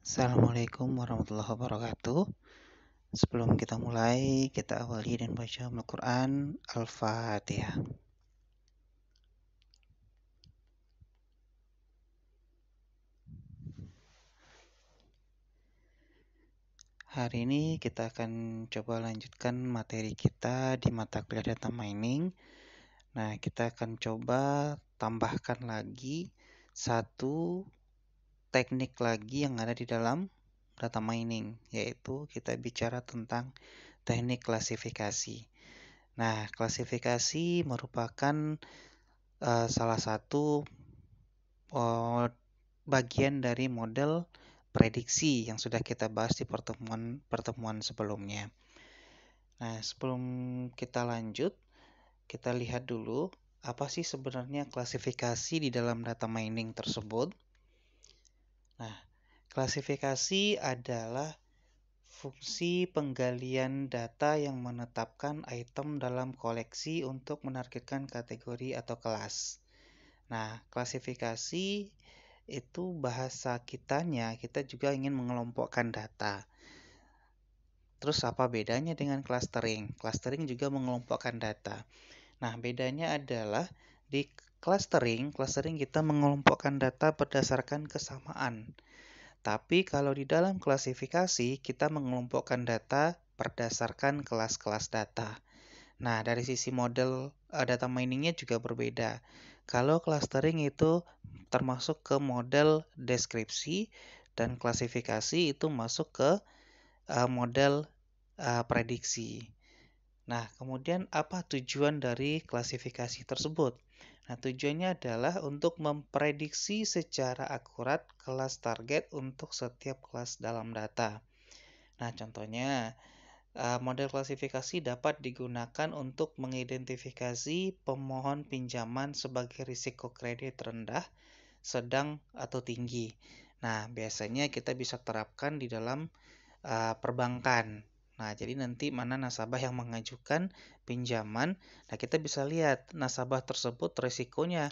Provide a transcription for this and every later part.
Assalamualaikum warahmatullahi wabarakatuh. Sebelum kita mulai, kita awali dan baca Al-Quran Al-Fatihah. Hari ini kita akan coba lanjutkan materi kita di mata kuliah data mining. Nah, kita akan coba tambahkan lagi satu teknik lagi yang ada di dalam data mining, yaitu kita bicara tentang teknik klasifikasi. Nah, klasifikasi merupakan salah satu bagian dari model prediksi yang sudah kita bahas di pertemuan sebelumnya. Nah, sebelum kita lanjut, kita lihat dulu apa sih sebenarnya klasifikasi di dalam data mining tersebut. Nah, klasifikasi adalah fungsi penggalian data yang menetapkan item dalam koleksi untuk menargetkan kategori atau kelas. Nah, klasifikasi itu bahasa kitanya, kita juga ingin mengelompokkan data. Terus apa bedanya dengan clustering? Clustering juga mengelompokkan data. Nah, bedanya adalah di clustering kita mengelompokkan data berdasarkan kesamaan. Tapi kalau di dalam klasifikasi, kita mengelompokkan data berdasarkan kelas-kelas data. Nah, dari sisi model data miningnya juga berbeda. Kalau clustering itu termasuk ke model deskripsi dan klasifikasi itu masuk ke model prediksi. Nah, kemudian apa tujuan dari klasifikasi tersebut? Nah, tujuannya adalah untuk memprediksi secara akurat kelas target untuk setiap kelas dalam data. Nah, contohnya model klasifikasi dapat digunakan untuk mengidentifikasi pemohon pinjaman sebagai risiko kredit rendah, sedang, atau tinggi. Nah, biasanya kita bisa terapkan di dalam perbankan. Nah, jadi nanti mana nasabah yang mengajukan pinjaman, nah kita bisa lihat nasabah tersebut risikonya.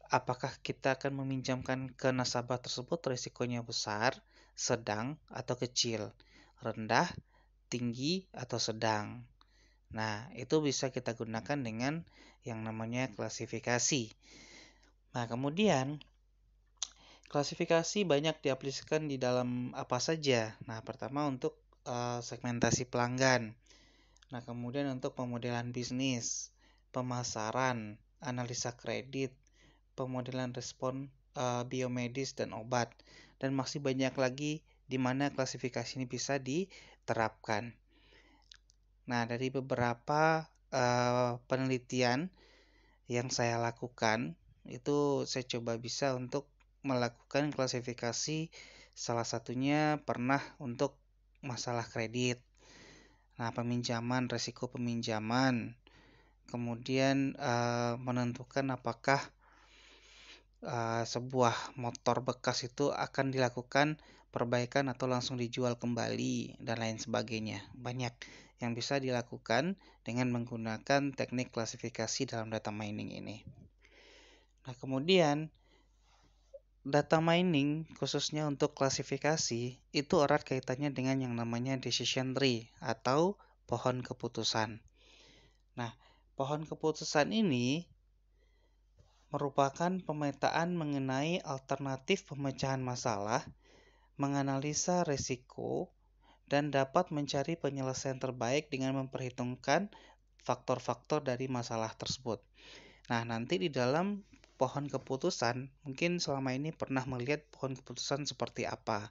Apakah kita akan meminjamkan ke nasabah tersebut risikonya besar, sedang, atau kecil, rendah, tinggi, atau sedang. Nah, itu bisa kita gunakan dengan yang namanya klasifikasi. Nah, kemudian klasifikasi banyak diaplikasikan di dalam apa saja. Nah, pertama untuk segmentasi pelanggan. Nah, kemudian untuk pemodelan bisnis, pemasaran, analisa kredit, pemodelan respon biomedis dan obat. Dan masih banyak lagi di mana klasifikasi ini bisa diterapkan. Nah, dari beberapa penelitian yang saya lakukan, itu saya coba bisa untuk melakukan klasifikasi, salah satunya pernah untuk masalah kredit. Nah, peminjaman, resiko peminjaman, kemudian menentukan apakah sebuah motor bekas itu akan dilakukan perbaikan atau langsung dijual kembali dan lain sebagainya. Banyak yang bisa dilakukan dengan menggunakan teknik klasifikasi dalam data mining ini. Nah, kemudian data mining khususnya untuk klasifikasi itu erat kaitannya dengan yang namanya decision tree atau pohon keputusan. Nah, pohon keputusan ini merupakan pemetaan mengenai alternatif pemecahan masalah, menganalisa risiko, dan dapat mencari penyelesaian terbaik dengan memperhitungkan faktor-faktor dari masalah tersebut. Nah, nanti di dalam pohon keputusan, mungkin selama ini pernah melihat pohon keputusan seperti apa.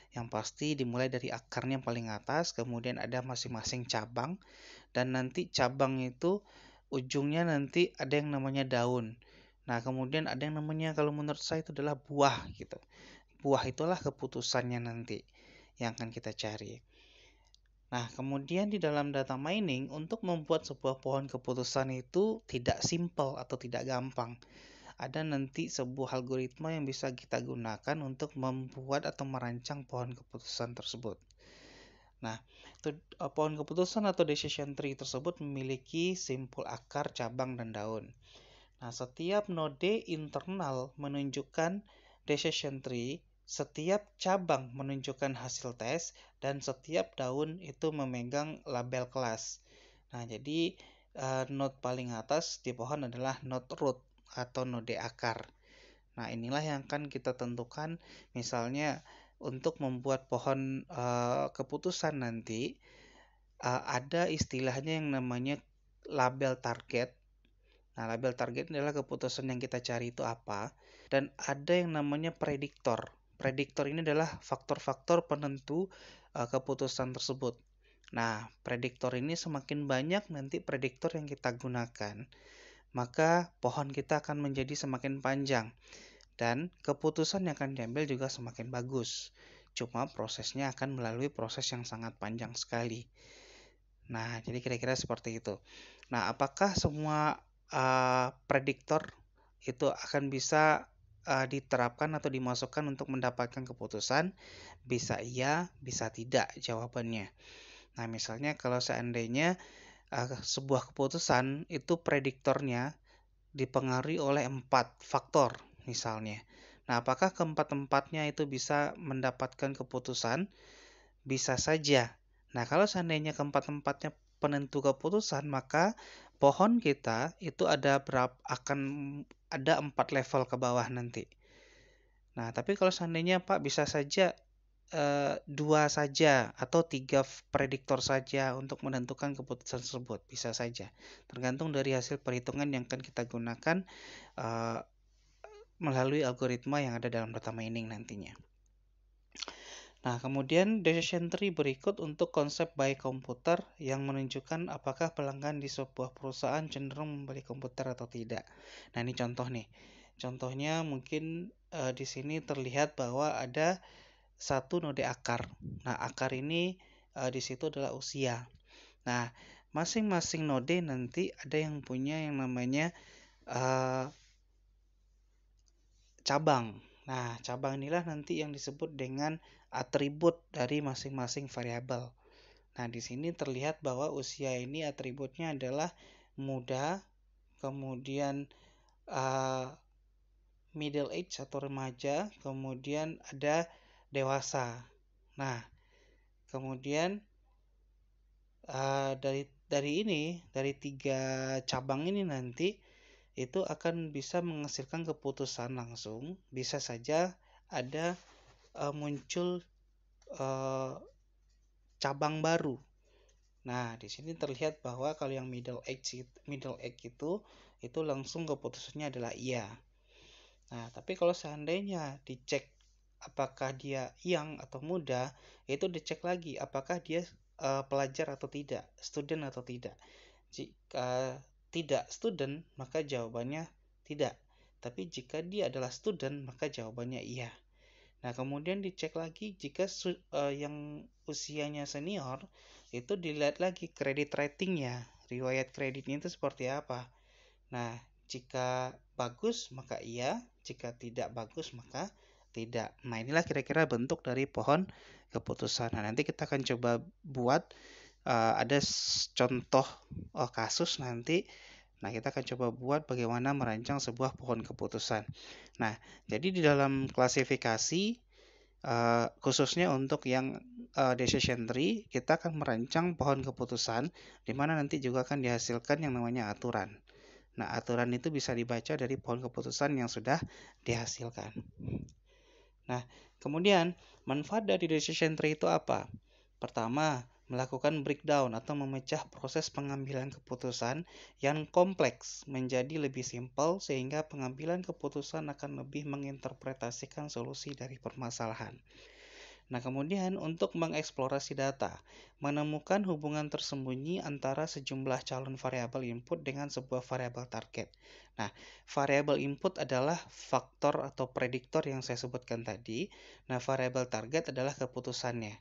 Yang pasti dimulai dari akarnya yang paling atas, kemudian ada masing-masing cabang, dan nanti cabang itu ujungnya nanti ada yang namanya daun. Nah, kemudian ada yang namanya, kalau menurut saya itu adalah buah gitu. Buah itulah keputusannya nanti yang akan kita cari. Nah, kemudian di dalam data mining, untuk membuat sebuah pohon keputusan itu tidak simple atau tidak gampang. Ada nanti sebuah algoritma yang bisa kita gunakan untuk membuat atau merancang pohon keputusan tersebut. Nah, pohon keputusan atau decision tree tersebut memiliki simpul akar, cabang, dan daun. Nah, setiap node internal menunjukkan decision tree setiap cabang menunjukkan hasil tes dan setiap daun itu memegang label kelas. Nah, jadi node paling atas di pohon adalah node root atau node akar. Nah, inilah yang akan kita tentukan misalnya untuk membuat pohon keputusan nanti ada istilahnya yang namanya label target. Nah, label target adalah keputusan yang kita cari itu apa, dan ada yang namanya prediktor. Prediktor ini adalah faktor-faktor penentu keputusan tersebut. Nah, prediktor ini semakin banyak nanti prediktor yang kita gunakan, maka pohon kita akan menjadi semakin panjang dan keputusan yang akan diambil juga semakin bagus. Cuma prosesnya akan melalui proses yang sangat panjang sekali. Nah, jadi kira-kira seperti itu. Nah, apakah semua prediktor itu akan bisa diterapkan atau dimasukkan untuk mendapatkan keputusan? Bisa iya, bisa tidak jawabannya. Nah, misalnya kalau seandainya sebuah keputusan itu prediktornya dipengaruhi oleh 4 faktor misalnya. Nah, apakah keempat-empatnya itu bisa mendapatkan keputusan? Bisa saja. Nah, kalau seandainya keempat-empatnya penentu keputusan, maka pohon kita itu akan ada 4 level ke bawah nanti. Nah, tapi kalau seandainya Pak bisa saja 2 saja atau 3 prediktor saja untuk menentukan keputusan tersebut, bisa saja. Tergantung dari hasil perhitungan yang akan kita gunakan eh, melalui algoritma yang ada dalam data mining nantinya. Nah, kemudian decision tree berikut untuk konsep buy komputer yang menunjukkan apakah pelanggan di sebuah perusahaan cenderung membeli komputer atau tidak. Nah, ini contoh nih. Contohnya mungkin di sini terlihat bahwa ada satu node akar. Nah, akar ini di situ adalah usia. Nah, masing-masing node nanti ada yang punya yang namanya cabang. Nah, cabang inilah nanti yang disebut dengan atribut dari masing-masing variabel. Nah, di sini terlihat bahwa usia ini atributnya adalah muda, kemudian middle age atau remaja, kemudian ada dewasa. Nah, kemudian dari 3 cabang ini nanti itu akan bisa menghasilkan keputusan langsung. Bisa saja ada muncul cabang baru. Nah, di sini terlihat bahwa kalau yang middle age itu langsung keputusannya adalah iya. Nah, tapi kalau seandainya dicek apakah dia young atau muda, itu dicek lagi apakah dia pelajar atau tidak, student atau tidak. Jika tidak student, maka jawabannya tidak. Tapi jika dia adalah student, maka jawabannya iya. Nah, kemudian dicek lagi jika yang usianya senior, itu dilihat lagi kredit ratingnya, riwayat kreditnya itu seperti apa. Nah, jika bagus maka iya, jika tidak bagus maka tidak. Nah, inilah kira-kira bentuk dari pohon keputusan. Nah, nanti kita akan coba buat ada contoh kasus nanti. Nah, kita akan coba buat bagaimana merancang sebuah pohon keputusan. Nah, jadi di dalam klasifikasi khususnya untuk yang decision tree, kita akan merancang pohon keputusan di mana nanti juga akan dihasilkan yang namanya aturan. Nah, aturan itu bisa dibaca dari pohon keputusan yang sudah dihasilkan. Nah, kemudian manfaat dari decision tree itu apa? Pertama, melakukan breakdown atau memecah proses pengambilan keputusan yang kompleks menjadi lebih simpel sehingga pengambilan keputusan akan lebih menginterpretasikan solusi dari permasalahan. Nah, kemudian untuk mengeksplorasi data, menemukan hubungan tersembunyi antara sejumlah calon variabel input dengan sebuah variabel target. Nah, variabel input adalah faktor atau prediktor yang saya sebutkan tadi. Nah, variabel target adalah keputusannya.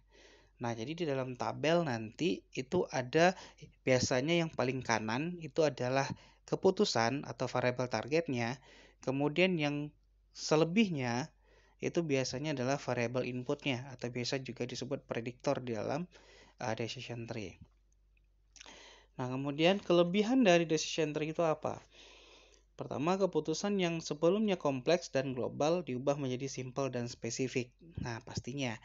Nah, jadi di dalam tabel nanti itu ada biasanya yang paling kanan itu adalah keputusan atau variabel targetnya. Kemudian yang selebihnya itu biasanya adalah variabel inputnya atau biasa juga disebut prediktor di dalam decision tree. Nah, kemudian kelebihan dari decision tree itu apa? Pertama, keputusan yang sebelumnya kompleks dan global diubah menjadi simpel dan spesifik. Nah, pastinya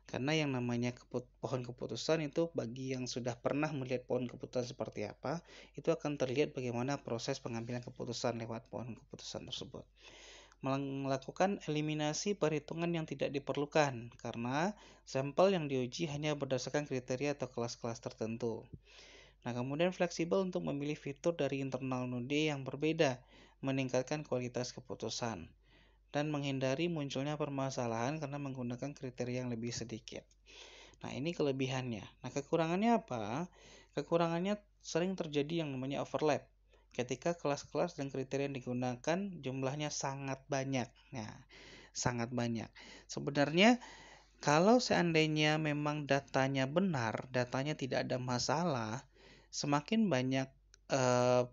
karena yang namanya pohon keputusan itu bagi yang sudah pernah melihat pohon keputusan seperti apa, itu akan terlihat bagaimana proses pengambilan keputusan lewat pohon keputusan tersebut. Melakukan eliminasi perhitungan yang tidak diperlukan karena sampel yang diuji hanya berdasarkan kriteria atau kelas-kelas tertentu. Nah, kemudian fleksibel untuk memilih fitur dari internal node yang berbeda, meningkatkan kualitas keputusan, dan menghindari munculnya permasalahan karena menggunakan kriteria yang lebih sedikit. Nah, ini kelebihannya. Nah, kekurangannya apa? Kekurangannya sering terjadi yang namanya overlap. Ketika kelas-kelas dan kriteria yang digunakan jumlahnya sangat banyak. Nah, sangat banyak. Sebenarnya kalau seandainya memang datanya benar, datanya tidak ada masalah, semakin banyak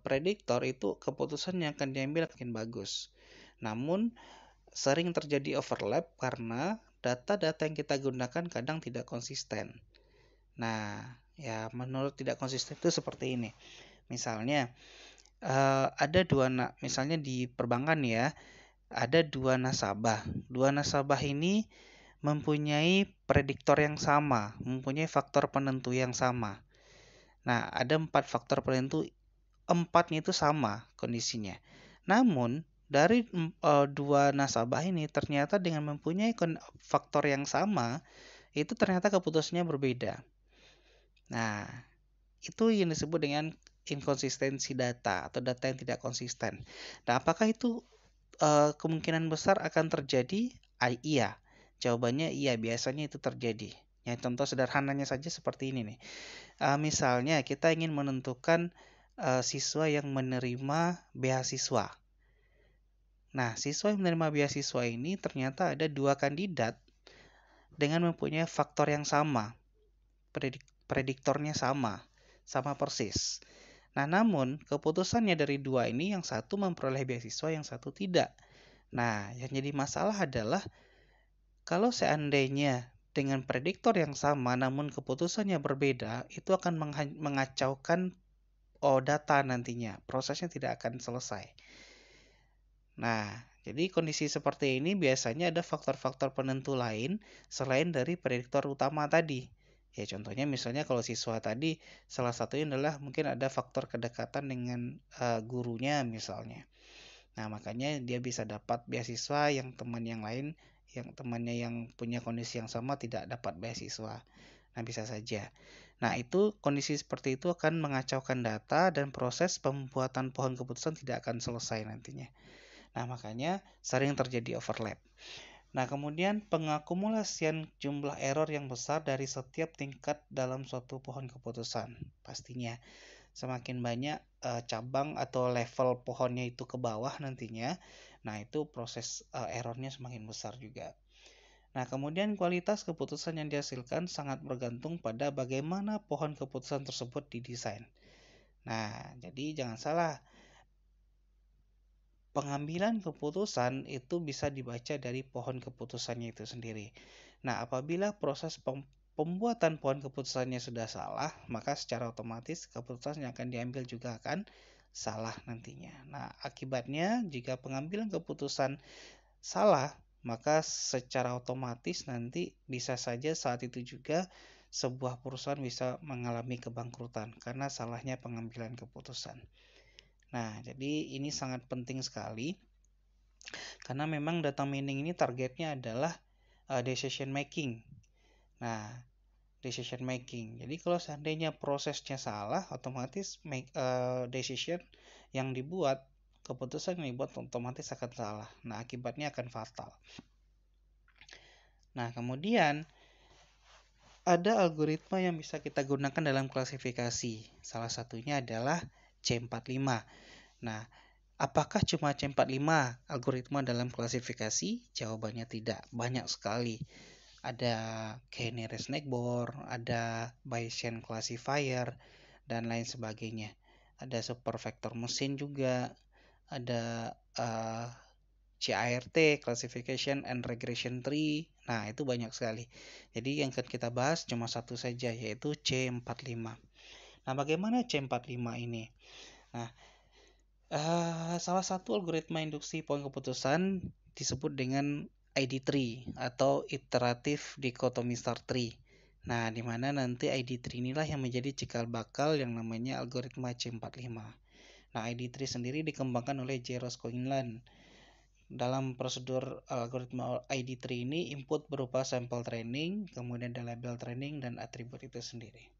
prediktor itu keputusan yang akan diambil makin bagus. Namun sering terjadi overlap karena data-data yang kita gunakan kadang tidak konsisten. Nah, ya menurut tidak konsisten itu seperti ini. Misalnya ada misalnya di perbankan ya, ada dua nasabah. Dua nasabah ini mempunyai prediktor yang sama, mempunyai faktor penentu yang sama. Nah, ada 4 faktor penentu, empatnya itu sama kondisinya. Namun, dari dua nasabah ini ternyata dengan mempunyai faktor yang sama, itu ternyata keputusannya berbeda. Nah, itu yang disebut dengan inkonsistensi data atau data yang tidak konsisten. Nah, apakah itu kemungkinan besar akan terjadi? Iya. Jawabannya iya, biasanya itu terjadi. Ya, contoh sederhananya saja seperti ini nih. Misalnya kita ingin menentukan siswa yang menerima beasiswa. Nah, siswa yang menerima beasiswa ini ternyata ada dua kandidat dengan mempunyai faktor yang sama, prediktornya sama persis. Nah, namun keputusannya dari dua ini yang satu memperoleh beasiswa, yang satu tidak. Nah, yang jadi masalah adalah kalau seandainya dengan prediktor yang sama namun keputusannya berbeda, itu akan mengacaukan data nantinya. Prosesnya tidak akan selesai. Nah, jadi kondisi seperti ini biasanya ada faktor-faktor penentu lain selain dari prediktor utama tadi. Ya contohnya misalnya kalau siswa tadi salah satunya adalah mungkin ada faktor kedekatan dengan gurunya misalnya. Nah, makanya dia bisa dapat beasiswa yang teman yang lain, yang temannya yang punya kondisi yang sama tidak dapat beasiswa. Nah, bisa saja. Nah, itu kondisi seperti itu akan mengacaukan data dan proses pembuatan pohon keputusan tidak akan selesai nantinya. Nah, makanya sering terjadi overlap. Nah, kemudian pengakumulasian jumlah error yang besar dari setiap tingkat dalam suatu pohon keputusan. Pastinya semakin banyak cabang atau level pohonnya itu ke bawah nantinya, nah itu proses errornya semakin besar juga. Nah, kemudian kualitas keputusan yang dihasilkan sangat bergantung pada bagaimana pohon keputusan tersebut didesain. Nah, jadi jangan salah, pengambilan keputusan itu bisa dibaca dari pohon keputusannya itu sendiri. Nah, apabila proses pembuatan pohon keputusannya sudah salah, maka secara otomatis keputusan yang akan diambil juga akan salah nantinya. Nah, akibatnya jika pengambilan keputusan salah, maka secara otomatis nanti bisa saja saat itu juga sebuah perusahaan bisa mengalami kebangkrutan karena salahnya pengambilan keputusan. Nah, jadi ini sangat penting sekali karena memang data mining ini targetnya adalah decision making. Nah, decision making. Jadi kalau seandainya prosesnya salah, otomatis decision yang dibuat, keputusan yang dibuat otomatis akan salah. Nah, akibatnya akan fatal. Nah, kemudian ada algoritma yang bisa kita gunakan dalam klasifikasi. Salah satunya adalah C45. Nah, apakah cuma C45 algoritma dalam klasifikasi? Jawabannya tidak, banyak sekali. Ada K-nearest neighbor, ada Bayesian classifier, dan lain sebagainya. Ada super vector mesin juga, ada CART, Classification and Regression Tree. Nah, itu banyak sekali. Jadi yang akan kita bahas cuma satu saja, yaitu C45. Nah, bagaimana C45 ini? Nah, Salah satu algoritma induksi poin keputusan disebut dengan ID tree atau iteratif dichotomy star tree. Nah, di mana nanti ID tree inilah yang menjadi cikal bakal yang namanya algoritma C45. Nah, ID tree sendiri dikembangkan oleh J. Roscoe Inland. Dalam prosedur algoritma ID tree ini, input berupa sampel training, kemudian ada label training, dan atribut itu sendiri.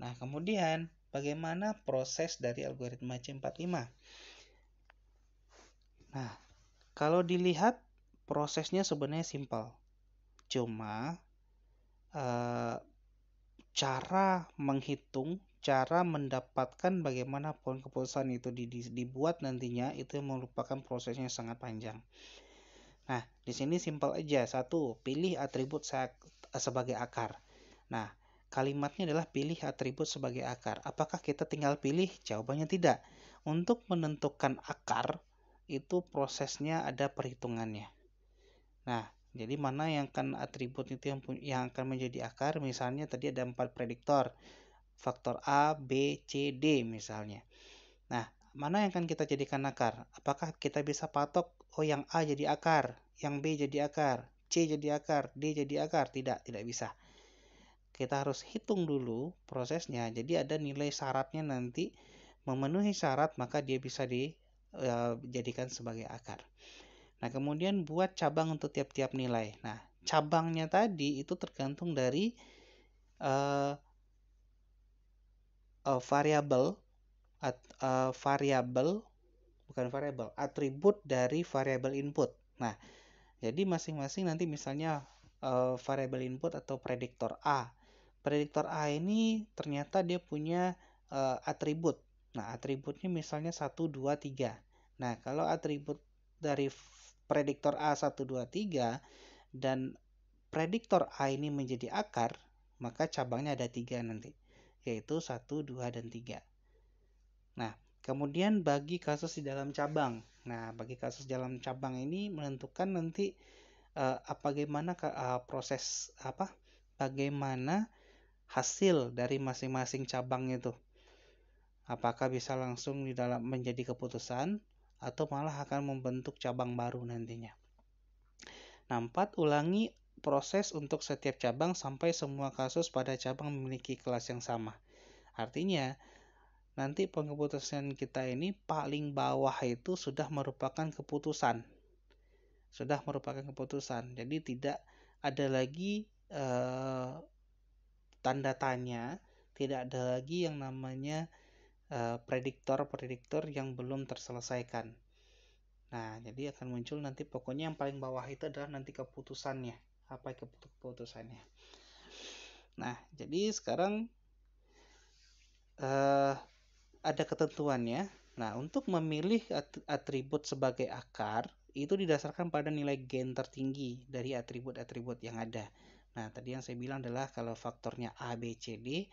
Nah, kemudian bagaimana proses dari algoritma C45? Nah, kalau dilihat prosesnya sebenarnya simpel. Cuma cara menghitung, cara mendapatkan bagaimana poin keputusan itu dibuat nantinya itu yang merupakan prosesnya sangat panjang. Nah, di sini simpel aja. Satu, pilih atribut sebagai akar. Nah, kalimatnya adalah pilih atribut sebagai akar. Apakah kita tinggal pilih? Jawabannya tidak. Untuk menentukan akar, itu prosesnya ada perhitungannya. Nah, jadi mana yang akan atribut itu yang akan menjadi akar? Misalnya tadi ada 4 prediktor. Faktor A, B, C, D misalnya. Nah, mana yang akan kita jadikan akar? Apakah kita bisa patok, oh yang A jadi akar, yang B jadi akar, C jadi akar, D jadi akar? Tidak bisa. Kita harus hitung dulu prosesnya. Jadi ada nilai syaratnya nanti, memenuhi syarat maka dia bisa dijadikan sebagai akar. Nah, kemudian buat cabang untuk tiap-tiap nilai. Nah, cabangnya tadi itu tergantung dari atribut dari variabel input. Nah, jadi masing-masing nanti misalnya variabel input atau prediktor A. Prediktor A ini ternyata dia punya atribut. Nah, atributnya misalnya 1, 2, 3. Nah, kalau atribut dari prediktor A 1, 2, 3 dan prediktor A ini menjadi akar, maka cabangnya ada 3 nanti, yaitu 1, 2, dan 3. Nah, kemudian bagi kasus di dalam cabang. Nah, bagi kasus dalam cabang ini menentukan nanti bagaimana bagaimana hasil dari masing-masing cabang itu. Apakah bisa langsung di dalam menjadi keputusan atau malah akan membentuk cabang baru nantinya. Nah, 4, ulangi proses untuk setiap cabang sampai semua kasus pada cabang memiliki kelas yang sama. Artinya, nanti pengeputusan kita ini paling bawah itu sudah merupakan keputusan. Jadi tidak ada lagi tanda tanya, tidak ada lagi yang namanya prediktor yang belum terselesaikan. Nah, jadi akan muncul nanti pokoknya yang paling bawah itu adalah nanti keputusannya. Apa keputusannya? Nah, jadi sekarang ada ketentuannya. Nah, untuk memilih atribut sebagai akar, itu didasarkan pada nilai gain tertinggi dari atribut-atribut yang ada. Nah, tadi yang saya bilang adalah kalau faktornya A, B, C, D,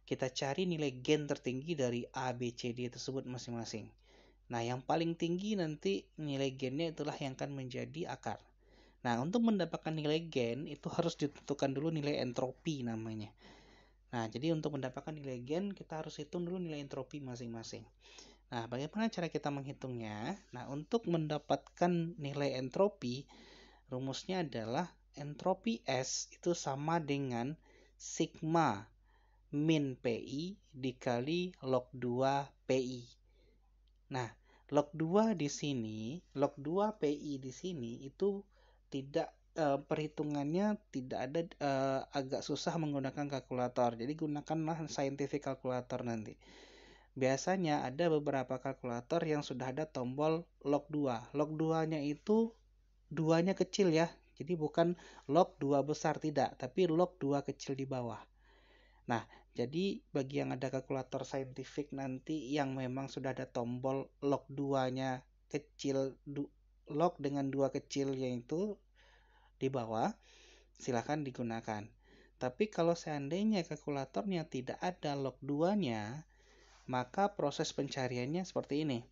kita cari nilai gain tertinggi dari A, B, C, D tersebut masing-masing. Nah, yang paling tinggi nanti nilai gainnya itulah yang akan menjadi akar. Nah, untuk mendapatkan nilai gain, itu harus ditentukan dulu nilai entropi namanya. Nah, jadi untuk mendapatkan nilai gain, kita harus hitung dulu nilai entropi masing-masing. Nah, bagaimana cara kita menghitungnya? Nah, untuk mendapatkan nilai entropi, rumusnya adalah entropi S itu sama dengan sigma min PI dikali log 2 PI. Nah, log 2 di sini, log 2 PI di sini itu tidak perhitungannya tidak ada agak susah menggunakan kalkulator. Jadi gunakanlah scientific calculator nanti. Biasanya ada beberapa kalkulator yang sudah ada tombol log 2. Log 2-nya itu 2-nya kecil ya. Jadi bukan log 2 besar tidak, tapi log 2 kecil di bawah. Nah, jadi bagi yang ada kalkulator saintifik nanti yang memang sudah ada tombol log 2-nya kecil, log dengan 2 kecil yaitu di bawah, silahkan digunakan. Tapi kalau seandainya kalkulatornya tidak ada log 2-nya, maka proses pencariannya seperti ini.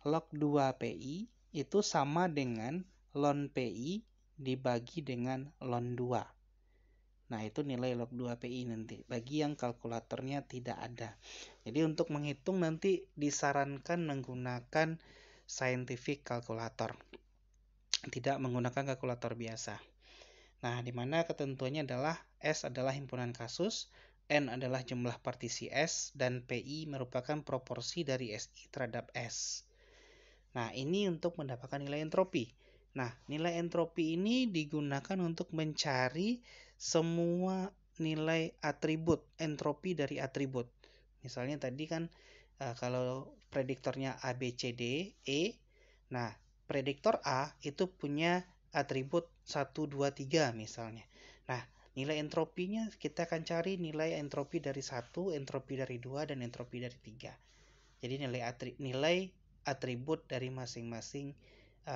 Log 2 PI itu sama dengan ln PI dibagi dengan ln 2. Nah, itu nilai log 2 PI nanti, bagi yang kalkulatornya tidak ada. Jadi untuk menghitung nanti disarankan menggunakan scientific calculator, tidak menggunakan kalkulator biasa. Nah, di mana ketentuannya adalah S adalah himpunan kasus, N adalah jumlah partisi S, dan PI merupakan proporsi dari SI terhadap S. Nah, ini untuk mendapatkan nilai entropi. Nah, nilai entropi ini digunakan untuk mencari semua nilai atribut, entropi dari atribut. Misalnya tadi kan kalau prediktornya A, B, C, D, E. Nah, prediktor A itu punya atribut 1, 2, 3 misalnya. Nah, nilai entropinya kita akan cari nilai entropi dari 1, entropi dari 2, dan entropi dari 3. Jadi nilai atribut dari masing-masing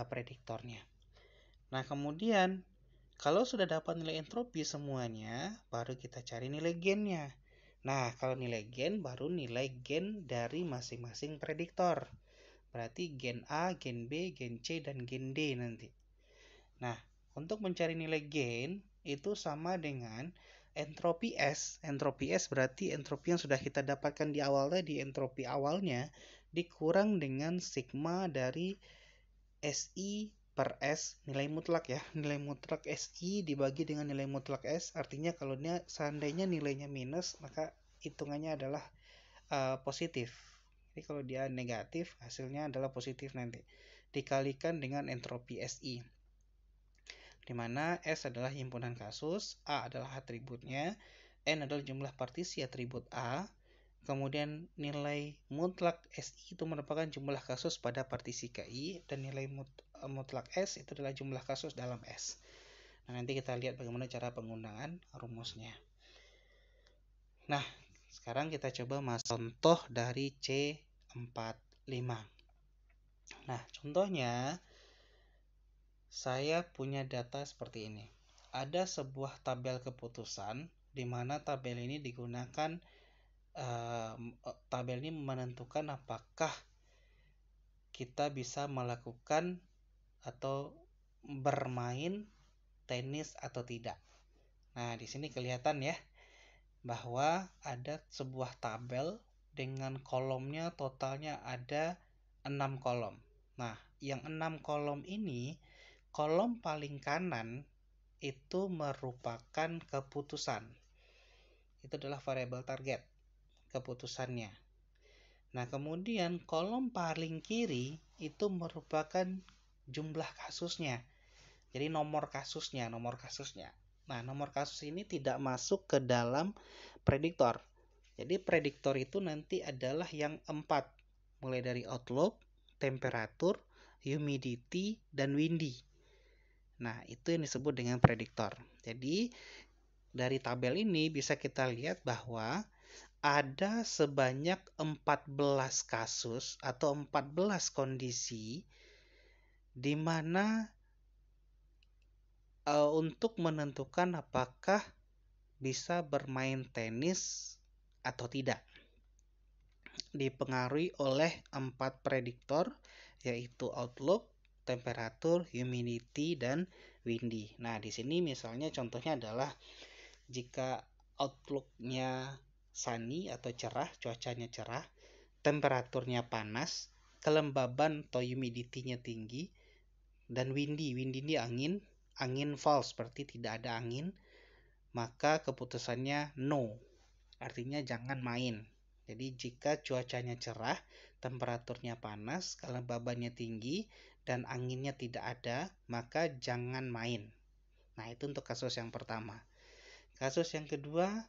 prediktornya. Nah, kemudian kalau sudah dapat nilai entropi semuanya, baru kita cari nilai gennya. Nah, kalau nilai gen, baru nilai gen dari masing-masing prediktor. Berarti gen A, gen B, gen C, dan gen D nanti. Nah, untuk mencari nilai gen, itu sama dengan entropi S. Entropi S berarti entropi yang sudah kita dapatkan di awal tadi, entropi awalnya, dikurang dengan sigma dari SI per S, nilai mutlak ya. Nilai mutlak SI dibagi dengan nilai mutlak S, artinya kalau seandainya nilainya minus, maka hitungannya adalah positif. Jadi kalau dia negatif, hasilnya adalah positif nanti. Dikalikan dengan entropi SI. Di mana S adalah himpunan kasus, A adalah atributnya, N adalah jumlah partisi atribut A, kemudian nilai mutlak SI itu merupakan jumlah kasus pada partisi KI, dan nilai mutlak S itu adalah jumlah kasus dalam S. Nah, nanti kita lihat bagaimana cara penggunaan rumusnya. Nah, sekarang kita coba masuk contoh dari C45. Nah, contohnya saya punya data seperti ini. Ada sebuah tabel keputusan di mana tabel ini digunakan tabel ini menentukan apakah kita bisa melakukan atau bermain tenis atau tidak. Nah, di sini kelihatan ya bahwa ada sebuah tabel dengan kolomnya totalnya ada 6 kolom. Nah, yang 6 kolom ini, kolom paling kanan itu merupakan keputusan. Itu adalah variabel target, keputusannya. Nah, kemudian kolom paling kiri itu merupakan jumlah kasusnya. Jadi nomor kasusnya. Nah, nomor kasus ini tidak masuk ke dalam prediktor. Jadi prediktor itu nanti adalah yang 4. Mulai dari outlook, temperatur, humidity, dan windy. Nah, itu yang disebut dengan prediktor. Jadi, dari tabel ini bisa kita lihat bahwa ada sebanyak 14 kasus atau 14 kondisi di mana untuk menentukan apakah bisa bermain tenis atau tidak. Dipengaruhi oleh 4 prediktor, yaitu outlook, temperatur, humidity, dan windy. Nah, di sini misalnya contohnya adalah jika outlook-nya sunny atau cerah, cuacanya cerah, temperaturnya panas, kelembaban atau humidity-nya tinggi, dan windy ini angin false, seperti tidak ada angin, maka keputusannya no, artinya jangan main. Jadi jika cuacanya cerah, temperaturnya panas, kelembabannya tinggi, dan anginnya tidak ada, maka jangan main. Nah, itu untuk kasus yang pertama. Kasus yang kedua,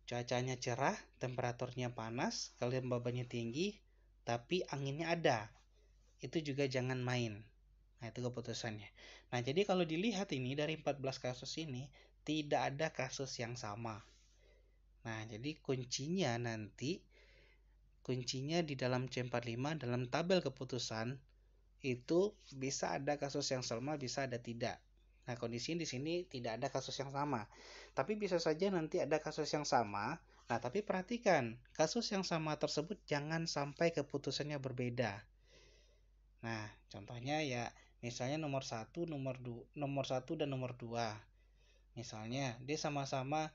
cuacanya cerah, temperaturnya panas, kelembabannya tinggi, tapi anginnya ada. Itu juga jangan main. Nah, itu keputusannya. Nah, jadi kalau dilihat ini dari 14 kasus ini, tidak ada kasus yang sama. Nah, jadi kuncinya di dalam C45 dalam tabel keputusan itu bisa ada kasus yang sama, bisa ada tidak. Nah, kondisinya di sini tidak ada kasus yang sama. Tapi bisa saja nanti ada kasus yang sama. Nah, tapi perhatikan, kasus yang sama tersebut jangan sampai keputusannya berbeda. Nah, contohnya ya misalnya nomor 1 dan nomor 2. Misalnya dia sama-sama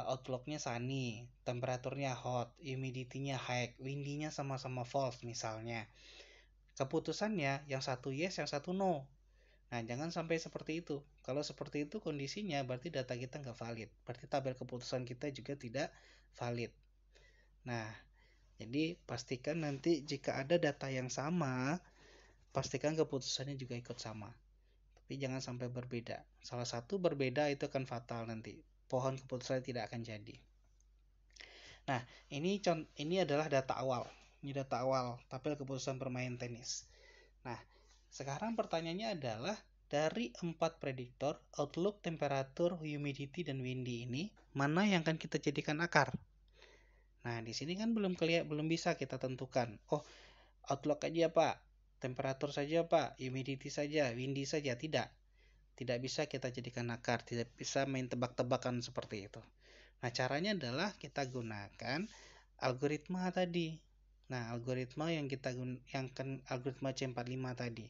outlooknya sunny, temperaturnya hot, humidity-nya high, windy-nya sama-sama false misalnya. Keputusannya yang satu yes, yang satu no. Nah, jangan sampai seperti itu. Kalau seperti itu kondisinya berarti data kita nggak valid. Berarti tabel keputusan kita juga tidak valid. Nah, jadi pastikan nanti jika ada data yang sama, pastikan keputusannya juga ikut sama. Tapi jangan sampai berbeda. Salah satu berbeda itu akan fatal nanti. Pohon keputusan tidak akan jadi. Nah, ini adalah data awal. Ini data awal tabel keputusan bermain tenis. Nah, sekarang pertanyaannya adalah dari 4 prediktor, outlook, temperatur, humidity, dan windy ini, mana yang akan kita jadikan akar? Nah, di sini kan belum bisa kita tentukan. Oh, outlook aja Pak, temperatur saja Pak, humidity saja, windy saja. Tidak. Tidak bisa kita jadikan akar, tidak bisa main tebak-tebakan seperti itu. Nah, caranya adalah kita gunakan algoritma tadi. Nah, algoritma yang algoritma C45 tadi.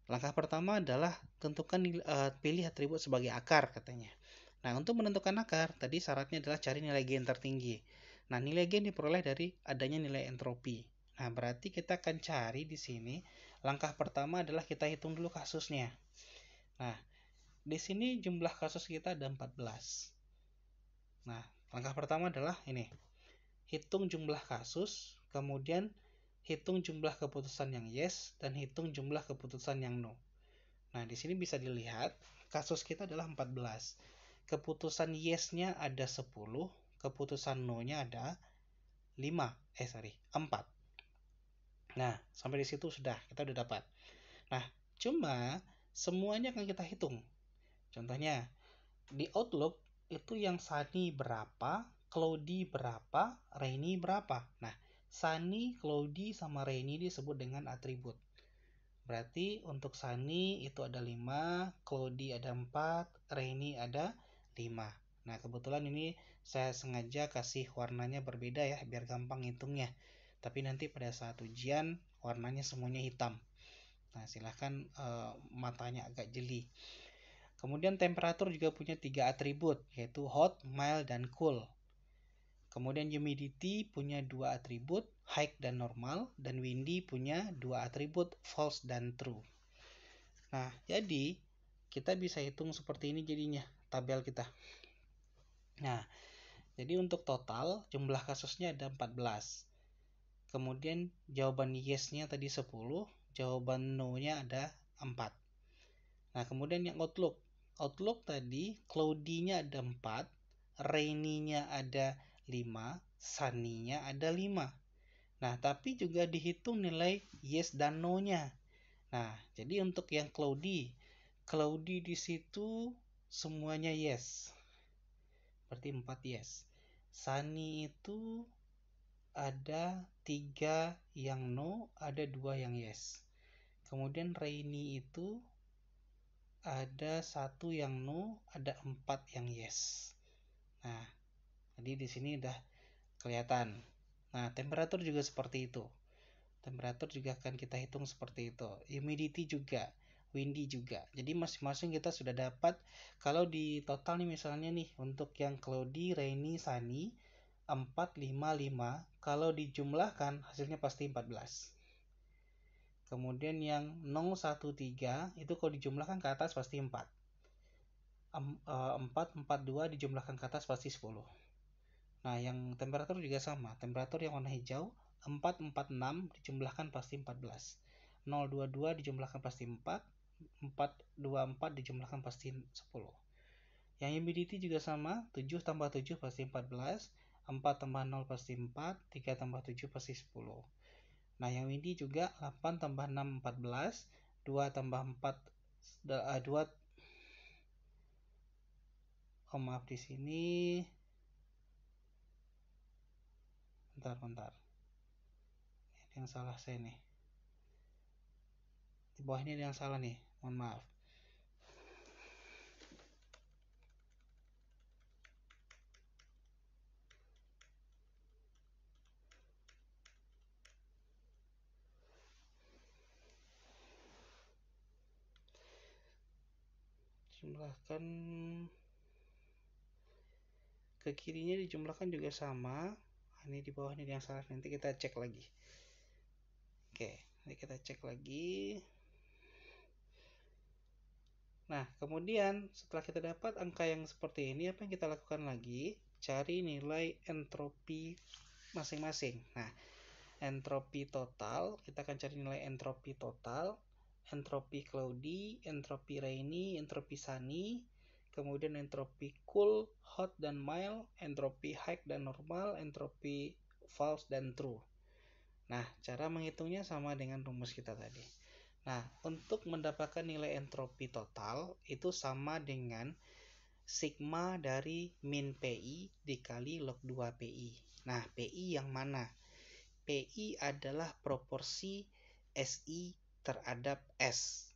Langkah pertama adalah tentukan pilih atribut sebagai akar katanya. Nah, untuk menentukan akar, tadi syaratnya adalah cari nilai gain tertinggi. Nah, nilai gain diperoleh dari adanya nilai entropi. Nah, berarti kita akan cari di sini. Langkah pertama adalah kita hitung dulu kasusnya. Nah, di sini jumlah kasus kita ada 14. Nah, langkah pertama adalah ini. Hitung jumlah kasus, kemudian hitung jumlah keputusan yang yes, dan hitung jumlah keputusan yang no. Nah, di sini bisa dilihat kasus kita adalah 14. Keputusan yes-nya ada 10, keputusan no-nya ada 4. Nah, sampai di situ kita udah dapat. Nah, cuma semuanya akan kita hitung. Contohnya, di Outlook itu yang sunny berapa, cloudy berapa, rainy berapa. Nah, sunny, cloudy, sama rainy disebut dengan atribut. Berarti untuk sunny itu ada 5, cloudy ada 4, rainy ada 5. Nah, kebetulan ini saya sengaja kasih warnanya berbeda ya, biar gampang hitungnya. Tapi nanti pada saat ujian, warnanya semuanya hitam. Nah, silahkan matanya agak jeli. Kemudian temperatur juga punya 3 atribut, yaitu hot, mild, dan cool. Kemudian humidity punya 2 atribut, high dan normal, dan windy punya 2 atribut, false dan true. Nah, jadi kita bisa hitung seperti ini jadinya tabel kita. Nah, jadi untuk total jumlah kasusnya ada 14. Kemudian jawaban yes-nya tadi 10, jawaban no-nya ada 4. Nah, kemudian yang outlook. Outlook tadi cloudy-nya ada 4, rainy-nya ada 5, sunny-nya ada 5. Nah, tapi juga dihitung nilai yes dan no-nya. Nah, jadi untuk yang cloudy di situ semuanya yes. Berarti 4 yes. Sunny itu ada 3 yang no, ada 2 yang yes. Kemudian rainy itu ada 1 yang no, ada 4 yang yes. Nah, jadi di sini udah kelihatan. Nah, temperatur juga seperti itu. Temperatur juga akan kita hitung seperti itu. Humidity juga, windy juga. Jadi masing-masing kita sudah dapat. Kalau di total nih misalnya nih untuk yang cloudy, rainy, sunny 4, 5, 5. Kalau dijumlahkan hasilnya pasti 14. Kemudian yang 0, 1, 3 itu kalau dijumlahkan ke atas pasti 4. 4, 4, 2 dijumlahkan ke atas pasti 10. Nah, yang temperatur juga sama. Temperatur yang warna hijau 4, 4, 6 dijumlahkan pasti 14. 0, 2, 2 dijumlahkan pasti 4. 4, 2, 4 dijumlahkan pasti 10. Yang humidity juga sama. 7 tambah 7 pasti 14. 4 tambah 0 pasti 4. 3 tambah 7 pasti 10. Nah, yang windy juga 8 tambah 6 14. 2 tambah 4 2 oh maaf di sini bentar ini yang salah saya nih, di bawah ini ada yang salah nih, mohon maaf. jumlahkan ke kirinya, dijumlahkan juga sama. Ini di bawah ini yang salah, nanti kita cek lagi. Oke, nanti kita cek lagi. Nah, kemudian setelah kita dapat angka yang seperti ini, apa yang kita lakukan lagi? Cari nilai entropi masing-masing. Nah, entropi total, kita akan cari nilai entropi total, entropi cloudy, entropi rainy, entropi sunny, kemudian entropi cool, hot dan mild, entropi high dan normal, entropi false dan true. Nah, cara menghitungnya sama dengan rumus kita tadi. Nah, untuk mendapatkan nilai entropi total itu sama dengan sigma dari min PI dikali log 2 PI. Nah, PI yang mana? PI adalah proporsi SI terhadap S.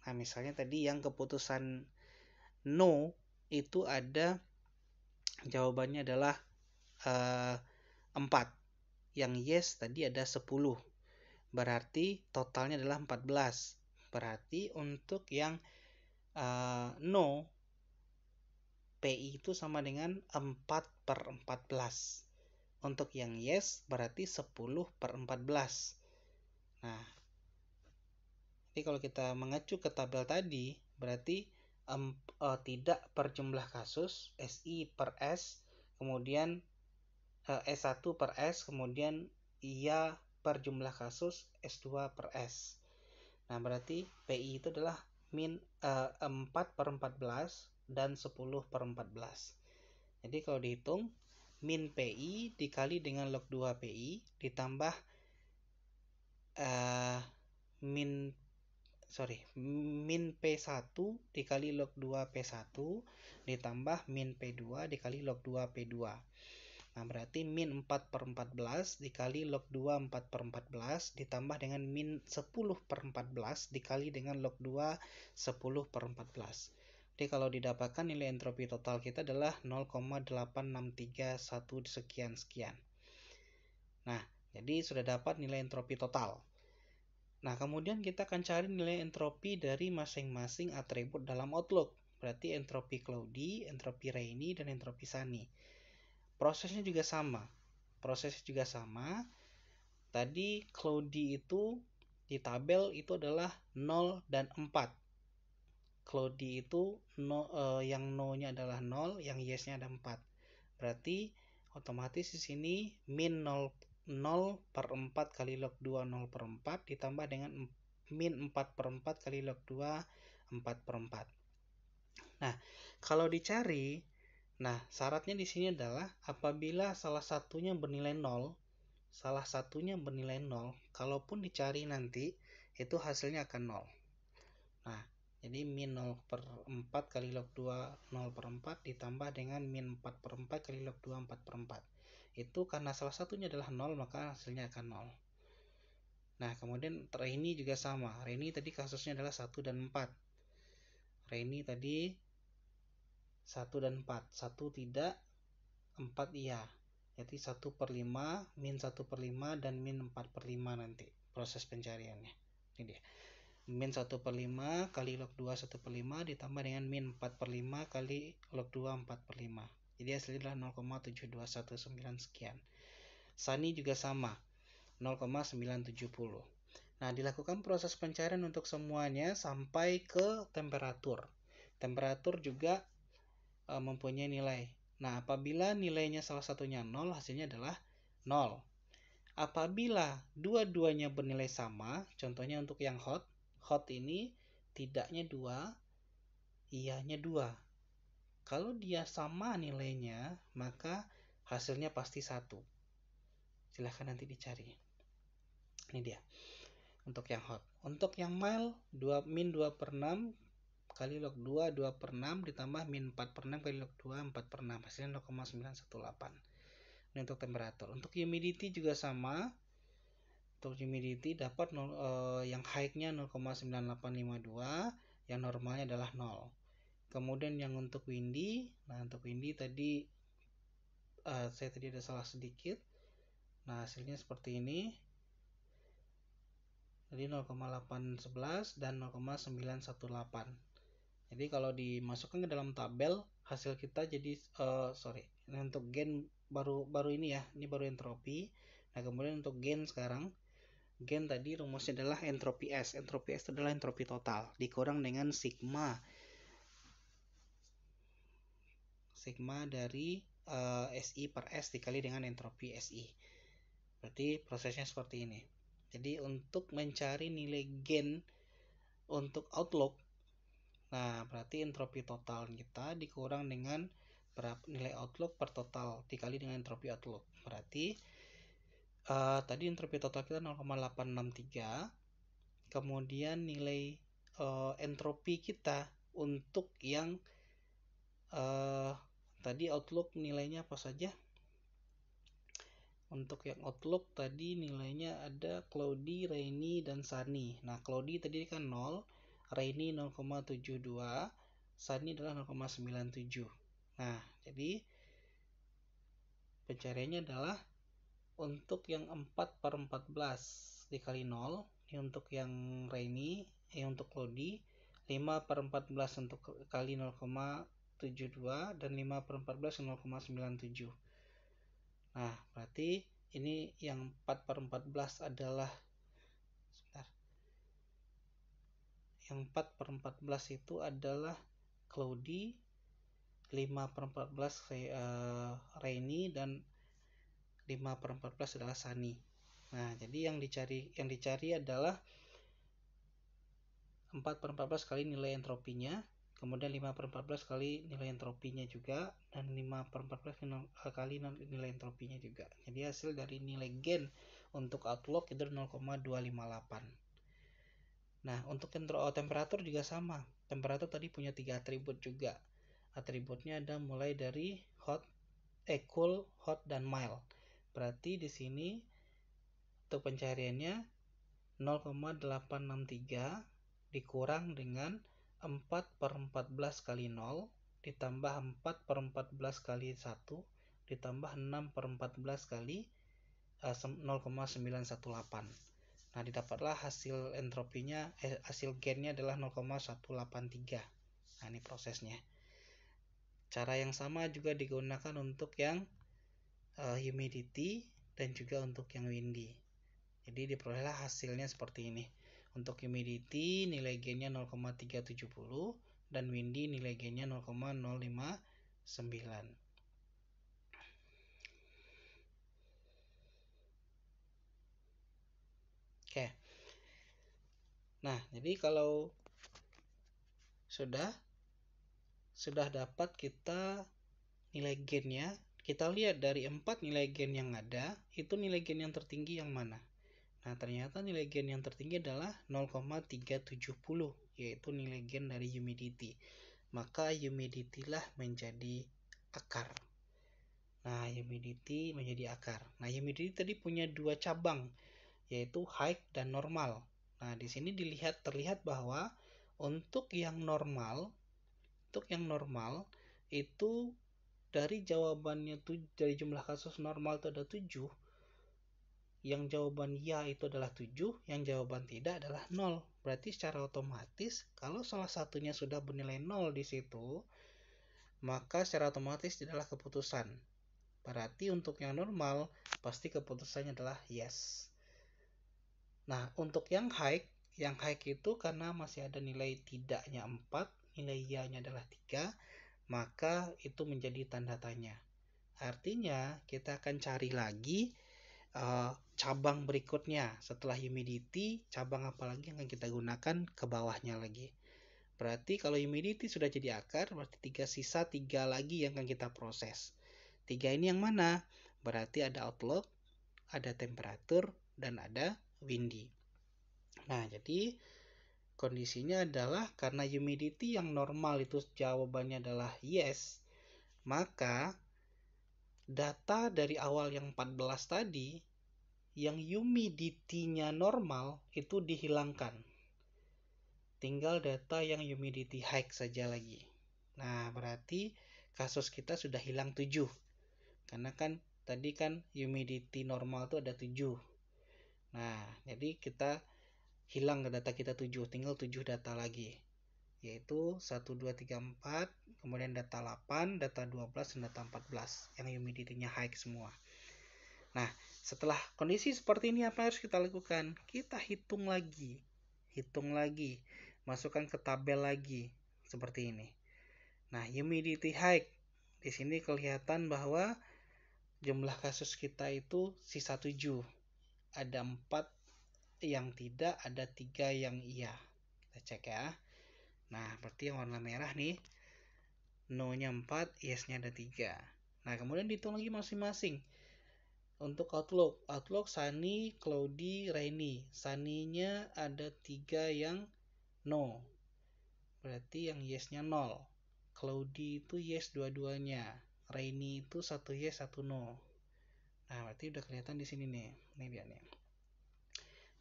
Nah, misalnya tadi yang keputusan no itu ada jawabannya adalah 4. Yang yes tadi ada 10. Berarti totalnya adalah 14. Berarti untuk yang no, PI itu sama dengan 4/14. Untuk yang yes berarti 10/14. Nah, jadi kalau kita mengacu ke tabel tadi, berarti tidak per jumlah kasus, SI per S, kemudian S1 per S, kemudian IA per jumlah kasus, S2 per S. Nah, berarti PI itu adalah min 4/14 dan 10/14. Jadi kalau dihitung, min PI dikali dengan log 2 PI ditambah min P1 dikali log 2 P1 ditambah min P2 dikali log 2 P2. Nah, berarti min 4/14 dikali log 2 4/14 ditambah dengan min 10/14 dikali dengan log 2 10/14. Jadi kalau didapatkan nilai entropi total kita adalah 0,8631 sekian-sekian. Nah, jadi sudah dapat nilai entropi total. Nah, kemudian kita akan cari nilai entropi dari masing-masing atribut dalam Outlook. Berarti entropi cloudy, entropi rainy, dan entropi sunny. Prosesnya juga sama. Tadi cloudy itu di tabel itu adalah 0 dan 4. Cloudy itu yang no-nya adalah 0, yang yes-nya ada 4. Berarti otomatis di sini min 0/4 kali log 2 0/4 ditambah dengan min 4/4 kali log 2 4/4. Nah, kalau dicari, nah syaratnya di sini adalah apabila salah satunya bernilai 0, kalaupun dicari nanti itu hasilnya akan 0. Nah, jadi min 0/4 kali log 2 0/4 ditambah dengan min 4/4 kali log 2 4/4. Itu karena salah satunya adalah 0, maka hasilnya akan 0. Nah, kemudian rainy juga sama. Rainy tadi kasusnya adalah 1 dan 4. Rainy tadi 1 dan 4. 1 tidak, 4 iya. Jadi 1/5, min 1/5, dan min 4/5 nanti proses pencariannya. Ini dia. Min 1/5 kali log 2 1/5 ditambah dengan min 4/5 kali log 2 4/5. Jadi hasilnya adalah 0,7219 sekian. Sunny juga sama, 0,970. Nah, dilakukan proses pencarian untuk semuanya sampai ke temperatur. Temperatur juga mempunyai nilai. Nah, apabila nilainya salah satunya 0, hasilnya adalah 0. Apabila dua-duanya bernilai sama, contohnya untuk yang hot ini tidaknya 2, iyanya 2. Kalau dia sama nilainya, maka hasilnya pasti 1. Silahkan nanti dicari. Ini dia untuk yang hot. Untuk yang mild, min 2/6 kali log 2 2/6 ditambah min 4/6 kali log 2 4/6, hasilnya 0,918. Ini untuk temperatur. Untuk humidity juga sama. Untuk humidity dapat yang high-nya 0,9852, yang normalnya adalah 0. Kemudian yang untuk windy, nah untuk windy tadi saya tadi ada salah sedikit. Nah, hasilnya seperti ini. Jadi 0,811 dan 0,918. Jadi kalau dimasukkan ke dalam tabel, hasil kita jadi ini untuk gain baru ini ya, ini baru entropi. Nah, kemudian untuk gain sekarang, gain tadi rumusnya adalah entropi S. Entropi S adalah entropi total dikurang dengan sigma dari SI per S dikali dengan entropi SI. Berarti prosesnya seperti ini. Jadi untuk mencari nilai gain untuk outlook, nah berarti entropi total kita dikurang dengan berapa nilai outlook per total dikali dengan entropi outlook. Berarti tadi entropi total kita 0,863. Kemudian nilai entropi kita untuk yang tadi outlook nilainya apa saja? Untuk yang outlook tadi nilainya ada cloudy, rainy, dan sunny. Nah, cloudy tadi kan 0, rainy 0,72, sunny adalah 0,97. Nah, jadi pencariannya adalah untuk yang 4/14 dikali 0, ini untuk yang rainy, untuk cloudy, 5/14 untuk kali 0,72 dan 5/14 0,97. Nah, berarti ini yang 4/14 adalah sebentar. Yang 4/14 itu adalah cloudy, 5/14 rainy dan 5/14 adalah sunny. Nah, jadi yang dicari adalah 4/14 kali nilai entropinya, kemudian 5/14 kali nilai entropinya juga, dan 5/14 kali nilai entropinya juga. Jadi hasil dari nilai gain untuk outlook itu 0,258. Nah, untuk temperatur juga sama. Temperatur tadi punya 3 atribut juga. Atributnya ada mulai dari cool, hot, dan mild. Berarti di sini untuk pencariannya 0,863 dikurang dengan 4/14 kali 0 ditambah 4/14 kali 1 ditambah 6/14 kali 0,918. Nah, didapatlah hasil entropinya, hasil gainnya adalah 0,183. Nah, ini prosesnya. Cara yang sama juga digunakan untuk yang humidity dan juga untuk yang windy. Jadi diperolehlah hasilnya seperti ini. Untuk humidity nilai gainnya 0,370 dan windy nilai gainnya 0,059. Oke. Nah, jadi kalau sudah dapat kita nilai gainnya, kita lihat dari 4 nilai gain yang ada, itu nilai gain yang tertinggi yang mana? Nah, ternyata nilai gain yang tertinggi adalah 0,370, yaitu nilai gain dari humidity. Maka humidity lah menjadi akar. Nah, humidity menjadi akar. Nah, humidity tadi punya 2 cabang, yaitu high dan normal. Nah, di sini terlihat bahwa untuk yang normal itu dari jawabannya dari jumlah kasus normal itu ada 7. Yang jawaban ya itu adalah 7, yang jawaban tidak adalah 0. Berarti secara otomatis kalau salah satunya sudah bernilai 0 di situ, maka secara otomatis adalah keputusan. Berarti untuk yang normal pasti keputusannya adalah yes. Nah, untuk yang high itu karena masih ada nilai tidaknya 4, nilai ya-nya adalah 3, maka itu menjadi tanda tanya. Artinya kita akan cari lagi cabang berikutnya setelah humidity, cabang apa lagi yang akan kita gunakan ke bawahnya lagi. Berarti kalau humidity sudah jadi akar, berarti sisa 3 lagi yang akan kita proses. 3 ini yang mana? Berarti ada outlook, ada temperatur, dan ada windy. Nah, jadi kondisinya adalah karena humidity yang normal itu jawabannya adalah yes, maka data dari awal yang 14 tadi yang humidity-nya normal itu dihilangkan. Tinggal data yang humidity high saja lagi. Nah, berarti kasus kita sudah hilang 7. Karena kan tadi kan humidity normal itu ada 7. Nah, jadi kita hilang data kita 7, tinggal 7 data lagi. yaitu 1, 2, 3, 4, kemudian data 8, data 12, dan data 14 yang humidity-nya high semua. Nah, setelah kondisi seperti ini apa harus kita lakukan? Kita hitung lagi, masukkan ke tabel lagi seperti ini. Nah, humidity high di sini kelihatan bahwa jumlah kasus kita itu sisa 7. Ada 4 yang tidak, ada 3 yang iya. Kita cek ya. Nah, berarti yang warna merah nih, no-nya 4, yes-nya ada 3. Nah, kemudian dihitung lagi masing-masing. Untuk Outlook sunny, cloudy, rainy. Sunny-nya ada 3 yang no. Berarti yang yes-nya 0. Cloudy itu yes dua-duanya. Rainy itu 1 yes, 1 no. Nah, berarti udah kelihatan di sini nih. Ini dia nih.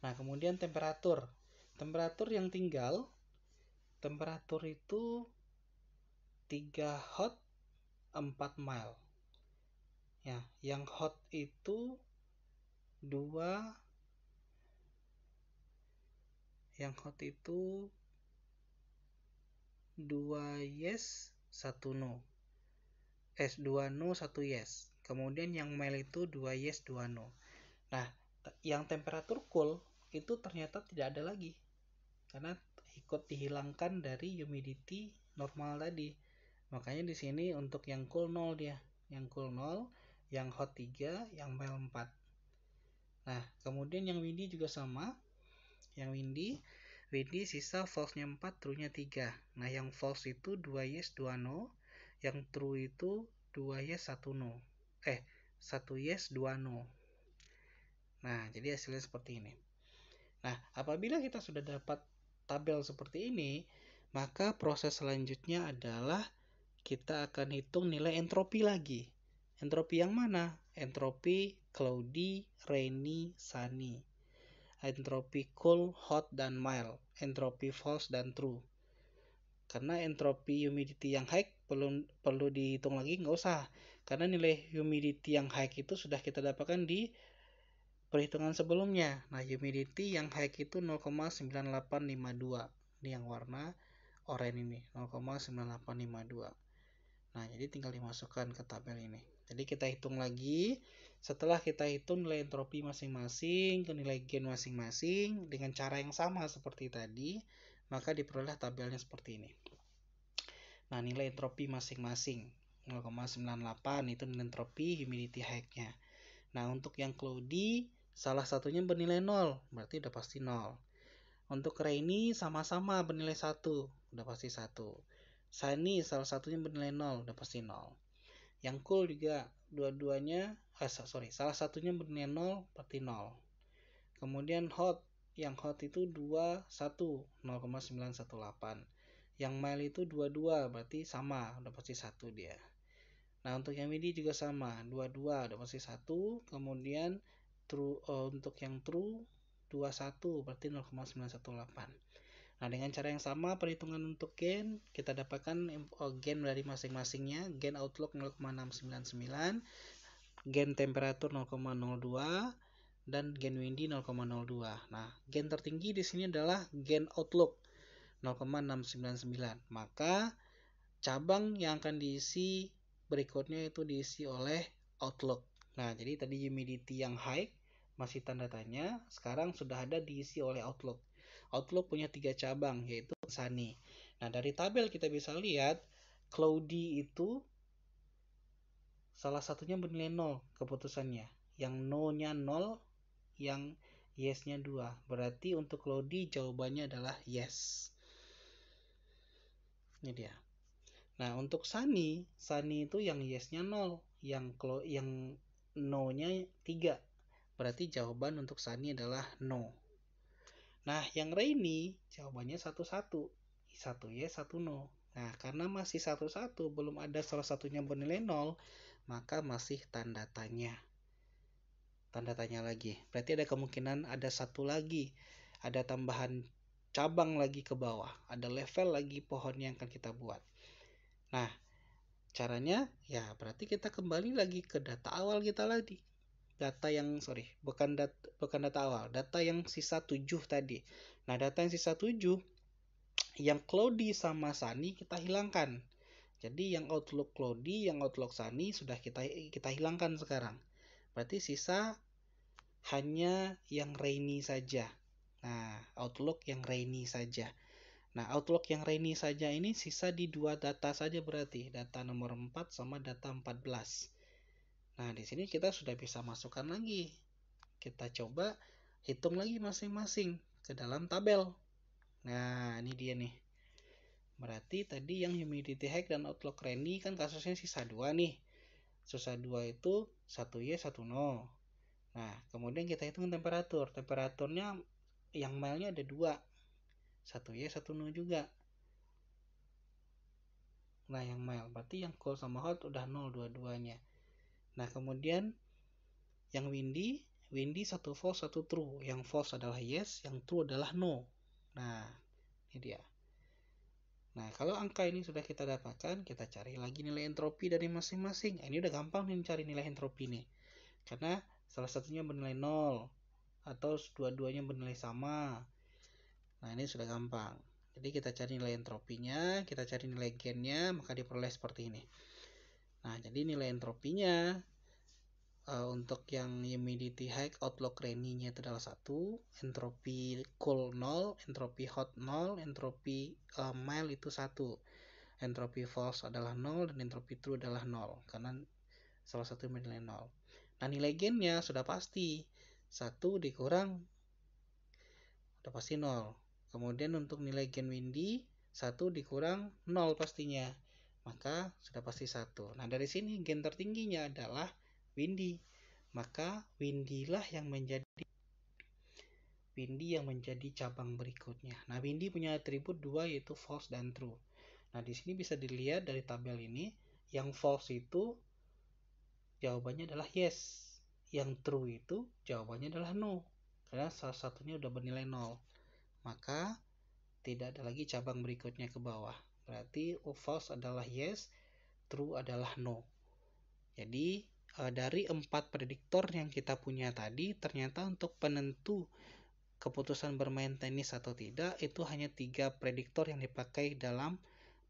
Nah, kemudian temperatur. Temperatur yang tinggal, temperatur itu 3 hot, 4 mild. Ya, yang hot itu 2 yes, 1 no. 2 no, 1 yes. Kemudian yang mild itu 2 yes, 2 no. Nah, yang temperatur cool itu ternyata tidak ada lagi. Karena ikut dihilangkan dari humidity normal tadi. Makanya di sini untuk yang cool 0 dia. Yang cool 0, yang hot 3, yang mild 4. Nah, kemudian yang windy juga sama. Yang windy sisa false-nya 4, true-nya 3. Nah, yang false itu 2 yes, 2 no. Yang true itu 2 yes, 1 no. 1 yes, 2 no. Nah, jadi hasilnya seperti ini. Nah, apabila kita sudah dapat tabel seperti ini, maka proses selanjutnya adalah kita akan hitung nilai entropi lagi. Entropi yang mana? Entropi cloudy, rainy, sunny. Entropi cool, hot, dan mild. Entropi false dan true. Karena entropi humidity yang high perlu dihitung lagi, nggak usah. Karena nilai humidity yang high itu sudah kita dapatkan di perhitungan sebelumnya. Nah, humidity yang high itu 0,9852. Ini yang warna oranye ini, 0,9852. Nah, jadi tinggal dimasukkan ke tabel ini. Jadi kita hitung lagi. Setelah kita hitung nilai entropi masing-masing ke nilai gain masing-masing dengan cara yang sama seperti tadi, maka diperoleh tabelnya seperti ini. Nah, nilai entropi masing-masing 0,98 itu nilai entropi humidity high-nya. Nah, untuk yang cloudy salah satunya bernilai 0, berarti udah pasti 0. Untuk rainy sama-sama bernilai 1, udah pasti 1. Sunny salah satunya bernilai 0, udah pasti 0. Yang cool juga salah satunya bernilai 0, berarti 0. Kemudian hot, yang hot itu 2, 1, 0,918. Yang mild itu 22, berarti sama, udah pasti 1 dia. Nah, untuk yang windy juga sama, 22 udah pasti 1. Kemudian untuk yang true 21, berarti 0,918. Nah, dengan cara yang sama perhitungan untuk gain kita dapatkan gain dari masing-masingnya. Gain outlook 0,699, gain temperatur 0,02, dan gain windy 0,02. Nah, gain tertinggi di sini adalah gain outlook 0,699. Maka cabang yang akan diisi berikutnya itu diisi oleh outlook. Nah, jadi tadi humidity yang high masih tanda tanya, sekarang sudah ada diisi oleh outlook. Outlook punya 3 cabang, yaitu sunny. Nah, dari tabel kita bisa lihat cloudy itu salah satunya bernilai 0 keputusannya. Yang no-nya 0, yang yes-nya 2. Berarti untuk cloudy jawabannya adalah yes. Ini dia. Nah, untuk sunny itu yang yes-nya 0, yang no-nya 3. Berarti jawaban untuk sunny adalah no. Nah, yang rainy jawabannya 1-1. 1 yes, 1 no. Nah, karena masih 1-1, belum ada salah satunya bernilai 0, maka masih tanda tanya. Tanda tanya lagi. Berarti ada kemungkinan ada satu lagi. Ada tambahan cabang lagi ke bawah. Ada level lagi pohon yang akan kita buat. Nah, caranya ya berarti kita kembali lagi ke data awal kita lagi. Bukan data awal, data yang sisa 7 tadi. Nah, data yang sisa 7 Yang Cloudy sama Sunny kita hilangkan. Jadi yang Outlook Cloudy, yang Outlook Sunny sudah kita hilangkan sekarang. Berarti sisa hanya yang Rainy saja. Nah, Outlook yang Rainy saja. Nah, Outlook yang Rainy saja ini sisa di 2 data saja berarti. Data nomor 4 sama data 14. Nah, di sini kita sudah bisa masukkan lagi. Kita coba hitung lagi masing-masing ke dalam tabel. Nah, ini dia nih. Berarti tadi yang humidity high dan outlook rainy kan kasusnya sisa 2 nih. Sisa 2 itu 1Y, 1No. Nah, kemudian kita hitung temperatur. Temperaturnya yang mile-nya ada 2. 1Y, 1No juga. Nah, yang mile. Berarti yang cold sama hot udah 0 dua-duanya. Nah, kemudian yang windy 1 false, 1 true. Yang false adalah yes, yang true adalah no. Nah, ini dia. Nah, kalau angka ini sudah kita dapatkan, kita cari lagi nilai entropi dari masing-masing. Ini udah gampang nih cari nilai entropi nih. Karena salah satunya bernilai 0 atau dua-duanya bernilai sama. Nah, ini sudah gampang. Jadi kita cari nilai entropinya, kita cari nilai gennya, maka diperoleh seperti ini. Nah, jadi nilai entropinya untuk yang humidity high, outlook rainy-nya itu adalah 1, entropi cool 0, entropi hot 0, entropi mild itu 1. Entropi false adalah 0 dan entropi true adalah 0 karena salah satu bernilai 0. Nah, nilai gennya sudah pasti 1 dikurang sudah pasti 0. Kemudian untuk nilai gen windy 1 dikurang 0 pastinya. Maka sudah pasti 1. Nah, dari sini gen tertingginya adalah windy. Maka windy lah yang menjadi cabang berikutnya. Nah, windy punya atribut 2 yaitu false dan true. Nah, di sini bisa dilihat dari tabel ini, yang false itu jawabannya adalah yes. Yang true itu jawabannya adalah no. Karena salah satunya udah bernilai 0. Maka tidak ada lagi cabang berikutnya ke bawah. Berarti false adalah yes, true adalah no. Jadi dari 4 prediktor yang kita punya tadi, ternyata untuk penentu keputusan bermain tenis atau tidak, itu hanya 3 prediktor yang dipakai dalam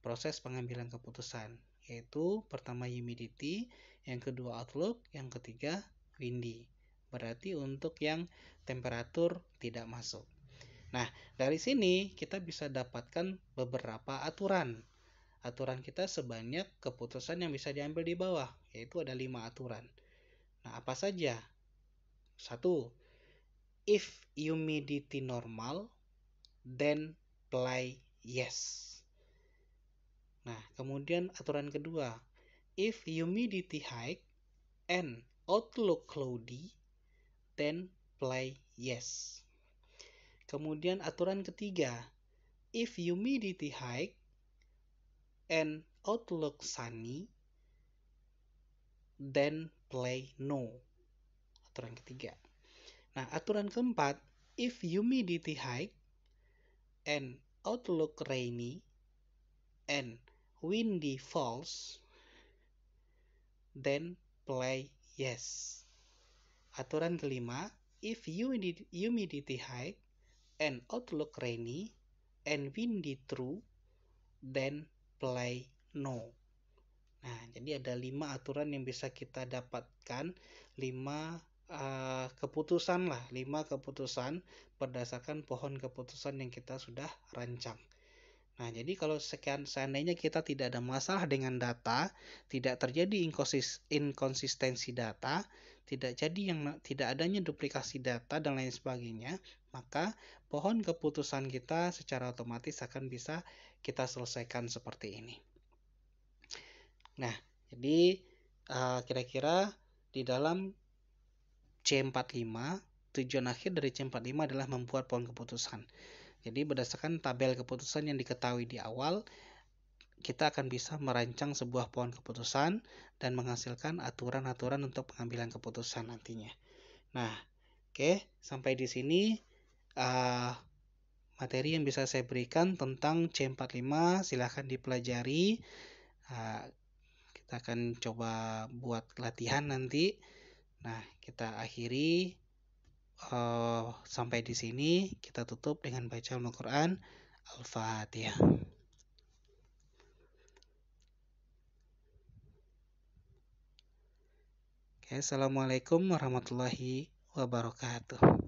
proses pengambilan keputusan, yaitu pertama humidity, yang kedua outlook, yang ketiga windy. Berarti untuk yang temperatur tidak masuk. Nah, dari sini kita bisa dapatkan beberapa aturan. Aturan kita sebanyak keputusan yang bisa diambil di bawah, yaitu ada 5 aturan. Nah, apa saja? 1. If humidity normal, then play yes. Nah, kemudian aturan kedua, if humidity high and outlook cloudy, then play yes. Kemudian aturan ketiga, if humidity high and outlook sunny, then play no. Aturan ketiga. Nah, aturan keempat, if humidity high and outlook rainy and windy falls, then play yes. Aturan kelima, if humidity high and outlook rainy and windy true, then play no. Nah, jadi ada 5 aturan yang bisa kita dapatkan, 5 keputusan lah, 5 keputusan berdasarkan pohon keputusan yang kita sudah rancang. Nah, jadi kalau seandainya kita tidak ada masalah dengan data, tidak terjadi inkonsistensi data, tidak adanya duplikasi data dan lain sebagainya, maka pohon keputusan kita secara otomatis akan bisa kita selesaikan seperti ini. Nah, jadi kira-kira di dalam C45, tujuan akhir dari C45 adalah membuat pohon keputusan. Jadi berdasarkan tabel keputusan yang diketahui di awal, kita akan bisa merancang sebuah pohon keputusan dan menghasilkan aturan-aturan untuk pengambilan keputusan nantinya. Nah, oke, sampai di sini materi yang bisa saya berikan tentang C45, silahkan dipelajari. Kita akan coba buat latihan nanti. Nah, kita akhiri sampai di sini. Kita tutup dengan baca Al-Quran. Al-Fatihah. Oke, Assalamualaikum warahmatullahi wabarakatuh.